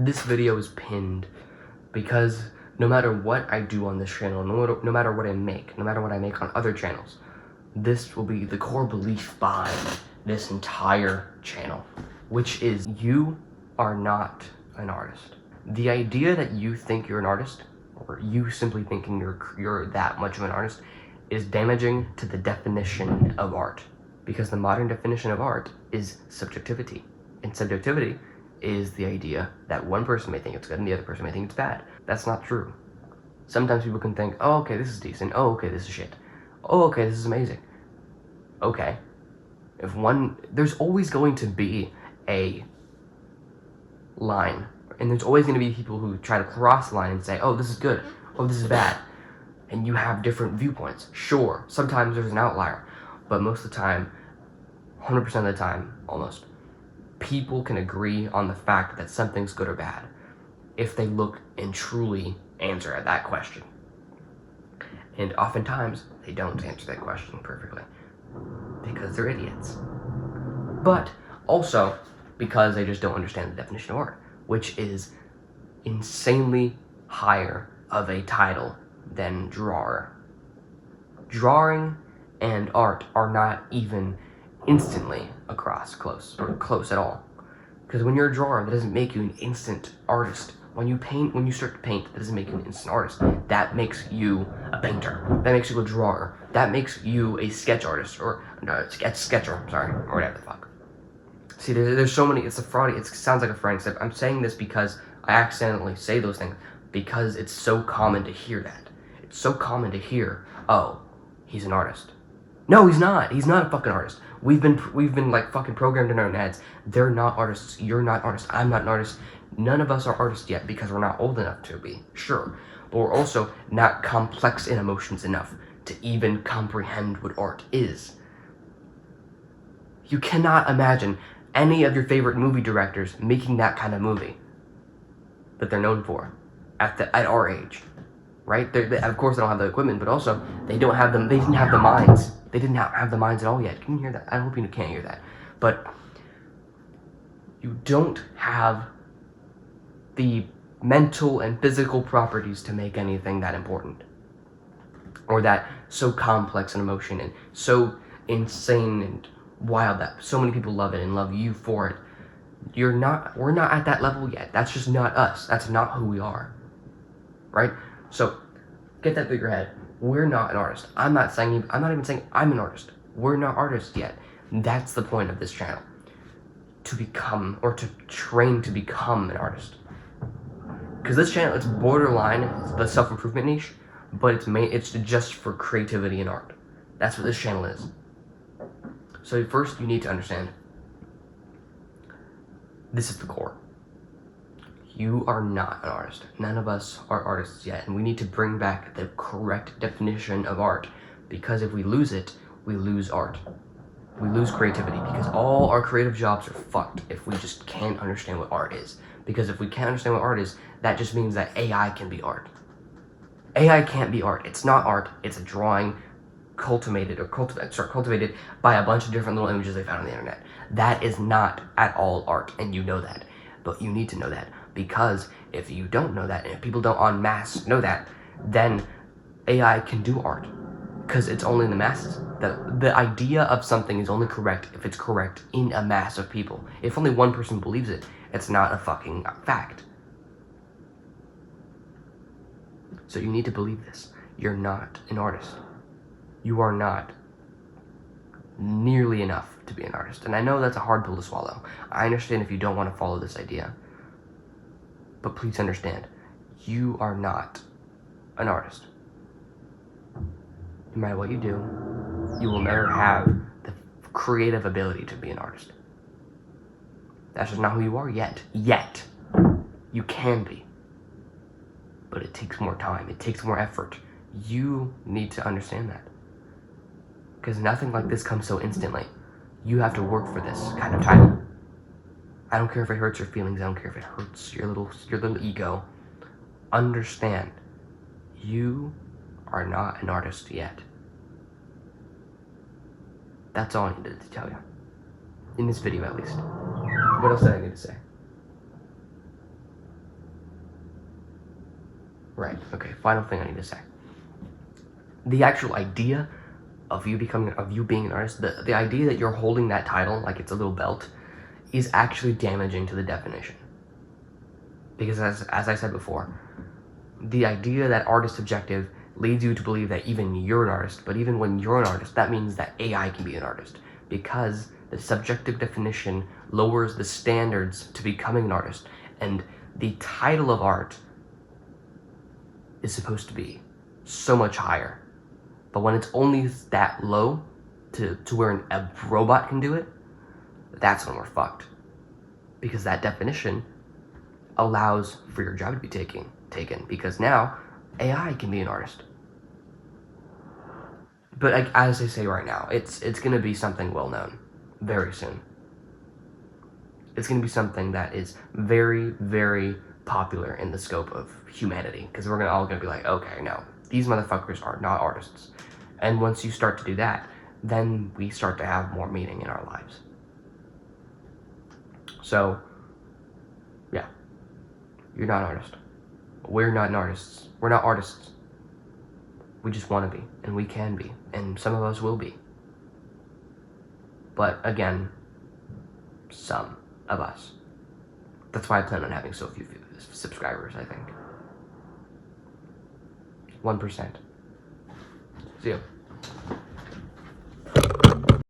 This video is pinned because no matter what I do on this channel, no matter what I make, no matter what I make on other channels, this will be the core belief behind this entire channel, which is you are not an artist. The idea that you think you're an artist, or you simply thinking you're that much of an artist, is damaging to the definition of art. Because the modern definition of art is subjectivity. And subjectivity is the idea that one person may think it's good and the other person may think it's bad. That's not true. Sometimes people can think, oh, okay, this is decent. Oh, okay, this is shit. Oh, okay, this is amazing. Okay. There's always going to be a line. And there's always going to be people who try to cross the line and say, oh, this is good. Oh, this is bad. And you have different viewpoints. Sure, sometimes there's an outlier. But most of the time, 100% of the time, almost, people can agree on the fact that something's good or bad if they look and truly answer at that question. And oftentimes, they don't answer that question perfectly because they're idiots. But also because they just don't understand the definition of art, which is insanely higher of a title than drawer. Drawing and art are not even instantly close at all. Because when you're a drawer, that doesn't make you an instant artist. When you start to paint, that doesn't make you an instant artist. That makes you a painter. That makes you a drawer. That makes you a sketch artist, or sketcher, or whatever the fuck. See, there's so many, it's a fraud, it sounds like a frowning step. I'm saying this because I accidentally say those things, because it's so common to hear that. It's so common to hear, oh, he's an artist. No, he's not. He's not a fucking artist. We've been like fucking programmed in our heads. They're not artists. You're not an artist. I'm not an artist. None of us are artists yet because we're not old enough to be, sure. But we're also not complex in emotions enough to even comprehend what art is. You cannot imagine any of your favorite movie directors making that kind of movie that they're known for at our age, right? Of course, they don't have the equipment, but also they didn't have the minds. They didn't have the minds at all yet. Can you hear that? I hope you can't hear that. But you don't have the mental and physical properties to make anything that important, or that so complex in emotion and so insane and wild that so many people love it and love you for it. We're not at that level yet. That's just not us. That's not who we are, right? So get that through your head. We're not an artist. I'm not even saying I'm an artist. We're not artists yet. That's the point of this channel. To become, or to train to become an artist. Because this channel, it's borderline the self-improvement niche, but it's just for creativity and art. That's what this channel is. So first, you need to understand, this is the core. You are not an artist. None of us are artists yet, and we need to bring back the correct definition of art, because if we lose it, we lose art. We lose creativity, because all our creative jobs are fucked if we just can't understand what art is. Because if we can't understand what art is, that just means that AI can be art. AI can't be art. It's not art. It's a drawing cultivated by a bunch of different little images they found on the internet. That is not at all art, and you know that. But you need to know that, because if you don't know that, and if people don't en masse know that, then AI can do art, because it's only in the masses. The idea of something is only correct if it's correct in a mass of people. If only one person believes it, it's not a fucking fact. So you need to believe this. You're not an artist. You are not nearly enough to be an artist. And I know that's a hard pill to swallow. I understand if you don't want to follow this idea. But please understand, you are not an artist. No matter what you do, you will never have the creative ability to be an artist. That's just not who you are yet. Yet. You can be. But it takes more time. It takes more effort. You need to understand that. Because nothing like this comes so instantly. You have to work for this kind of title. I don't care if it hurts your feelings. I don't care if it hurts your little ego. Understand, you are not an artist yet. That's all I needed to tell you. In this video, at least. What else did I need to say? Right, okay, final thing I need to say. The actual idea of you being an artist, the idea that you're holding that title like it's a little belt, is actually damaging to the definition. Because as I said before, the idea that art is subjective leads you to believe that even you're an artist, but even when you're an artist, that means that AI can be an artist, because the subjective definition lowers the standards to becoming an artist, and the title of art is supposed to be so much higher. But when it's only that low to where a robot can do it, that's when we're fucked. Because that definition allows for your job to be taken, because now AI can be an artist. But as I say right now, it's going to be something well known very soon. It's going to be something that is very, very popular in the scope of humanity, because we're all going to be like, okay, no, these motherfuckers are not artists. And once you start to do that, then we start to have more meaning in our lives. So, yeah, you're not an artist. We're not artists. We're not artists. We just want to be, and we can be, and some of us will be. But again, some of us. That's why I plan on having so few subscribers, I think. 1%. See you.